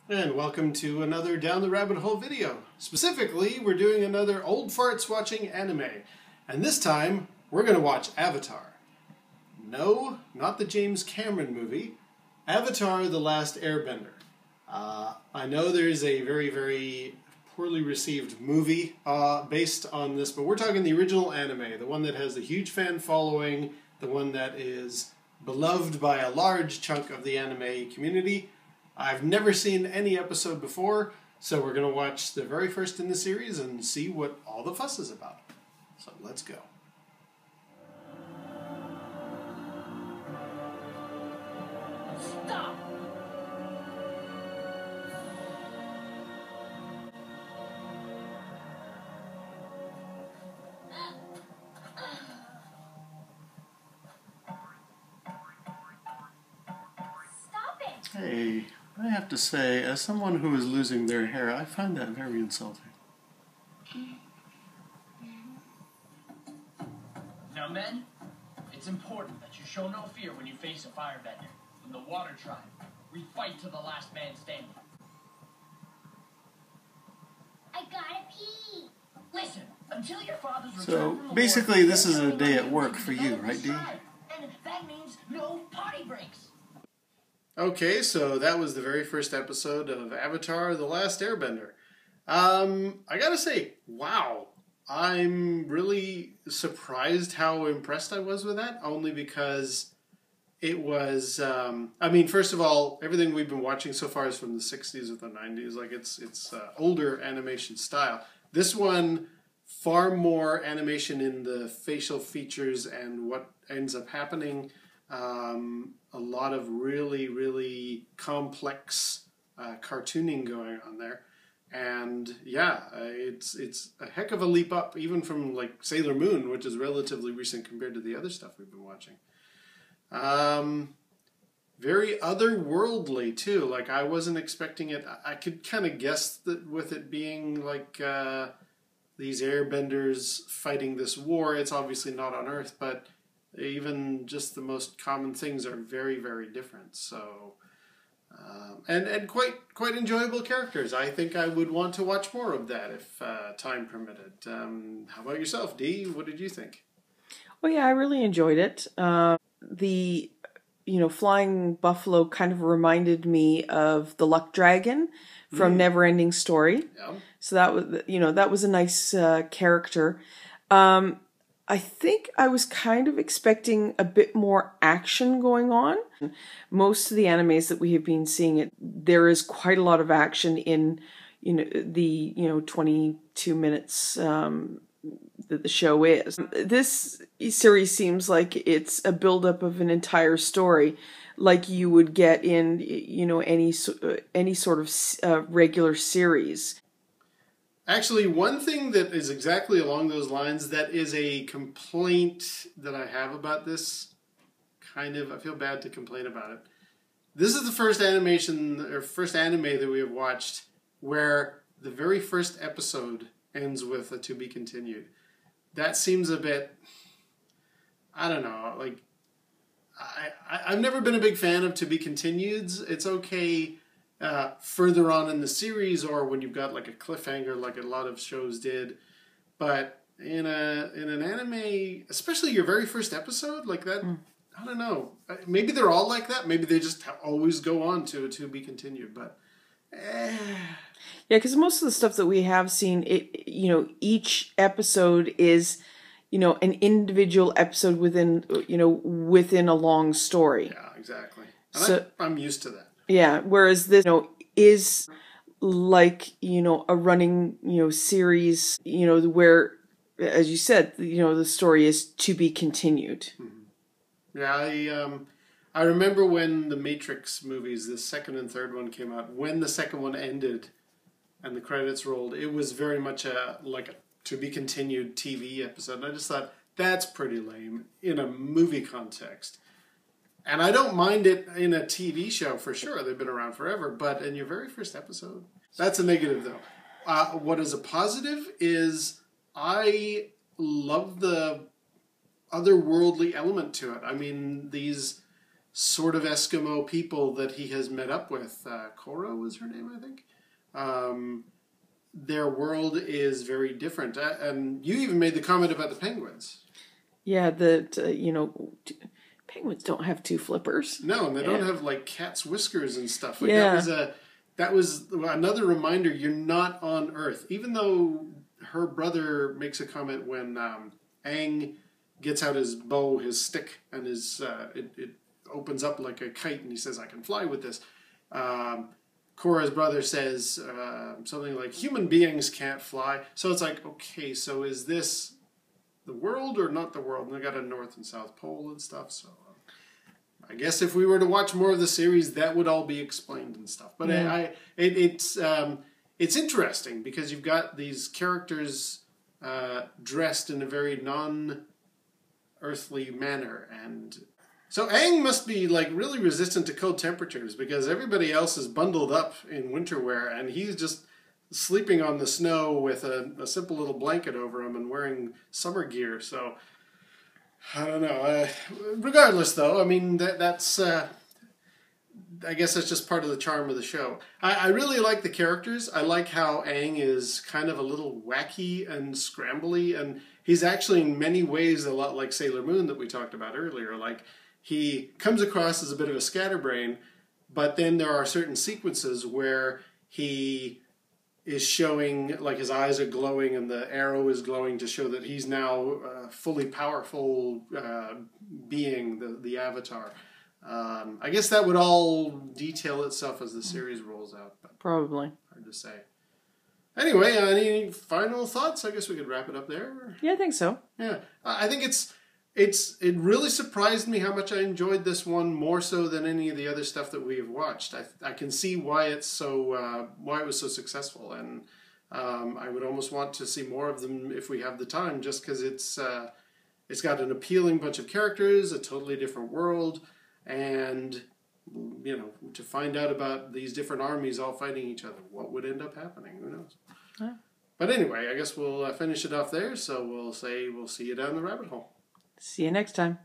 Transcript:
And welcome to another Down the Rabbit Hole video. Specifically, we're doing another Old Farts Watching anime. And this time, we're going to watch Avatar. No, not the James Cameron movie. Avatar the Last Airbender. I know there's a very, very poorly received movie based on this, but we're talking the original anime, the one that has a huge fan following, the one that is beloved by a large chunk of the anime community. I've never seen any episode before, so we're going to watch the very first in the series and see what all the fuss is about. So let's go. Stop! Stop it! Hey, I have to say, as someone who is losing their hair, I find that very insulting. Now, men, it's important that you show no fear when you face a firebender. In the Water Tribe, we fight to the last man standing. I gotta pee. Listen, until your father's return So, from the basically, war, this is a everyone day at will work be for you, developed right, Dee? inside. And that means no potty breaks. Okay, so that was the very first episode of Avatar the Last Airbender. I gotta say, wow. I'm really surprised how impressed I was with that, only because it was, first of all, everything we've been watching so far is from the 60s or the 90s, like it's older animation style. This one, far more animation in the facial features and what ends up happening. A lot of really, really complex cartooning going on there. And yeah, it's a heck of a leap up, even from like Sailor Moon, which is relatively recent compared to the other stuff we've been watching. Very otherworldly too. Like I wasn't expecting it. I could kind of guess that with it being like these airbenders fighting this war. It's obviously not on Earth, but even just the most common things are very, very different. So. And quite enjoyable characters. I think I would want to watch more of that if time permitted. How about yourself, Dee? What did you think? Well, yeah, I really enjoyed it. The flying buffalo kind of reminded me of the Luck Dragon from Neverending Story. Yeah. So that was a nice character. I think I was kind of expecting a bit more action going on. Most of the animes that we have been seeing, there is quite a lot of action in the 22 minutes that the show is. This series seems like it's a buildup of an entire story, like you would get in any sort of regular series. Actually, one thing that is exactly along those lines that is a complaint that I have about this, I feel bad to complain about it. This is the first anime that we have watched where the very first episode ends with a to be continued. That seems a bit, I don't know, like, I've never been a big fan of to be continueds. It's okay further on in the series or when you've got like a cliffhanger like a lot of shows did, but in an anime, especially your very first episode like that, I don't know, maybe they're all like that, maybe they just always go on to be continued, but yeah, because most of the stuff that we have seen, each episode is an individual episode within a long story. Yeah, exactly. And so I'm used to that. Yeah, whereas this is like, a running, series, where, as you said, the story is to be continued. Mm-hmm. Yeah, I remember when the Matrix movies, the second and third one came out, when the second one ended and the credits rolled, it was very much a to be continued TV episode. And I just thought, that's pretty lame in a movie context. And I don't mind it in a TV show for sure. They've been around forever. But in your very first episode, that's a negative though. What is a positive is I love the otherworldly element to it. I mean, these sort of Eskimo people that he has met up with. Cora was her name, I think. Their world is very different. And you even made the comment about the penguins. Yeah, that, penguins don't have two flippers. No, and they don't have like cat's whiskers and stuff. Like Yeah. that was another reminder you're not on Earth. Even though her brother makes a comment when Aang gets out his bow, his stick, and it opens up like a kite, and he says, "I can fly with this." Korra's brother says something like, "Human beings can't fly." So it's like, okay, so is this the world or not the world? And they got a North and South Pole and stuff, so I guess if we were to watch more of the series, that would all be explained and stuff. But it's interesting because you've got these characters dressed in a very non-earthly manner, and so Aang must be like really resistant to cold temperatures because everybody else is bundled up in winter wear, and he's just sleeping on the snow with a simple little blanket over him and wearing summer gear. So I don't know. Regardless, though, I mean that's. I guess that's just part of the charm of the show. I really like the characters. I like how Aang is kind of a little wacky and scrambly, and he's actually in many ways a lot like Sailor Moon that we talked about earlier. Like, he comes across as a bit of a scatterbrain, but then there are certain sequences where he is showing, like his eyes are glowing and the arrow is glowing to show that he's now a fully powerful being, the Avatar. I guess that would all detail itself as the series rolls out. But Probably. hard to say. Anyway, any final thoughts? I guess we could wrap it up there. Yeah, I think so. Yeah, I think it really surprised me how much I enjoyed this one more so than any of the other stuff that we have watched. I can see why it's so why it was so successful, and I would almost want to see more of them if we have the time, just because it's got an appealing bunch of characters, a totally different world, and to find out about these different armies all fighting each other, what would end up happening? Who knows? Yeah. But anyway, I guess we'll finish it off there. So we'll say we'll see you down the rabbit hole. See you next time.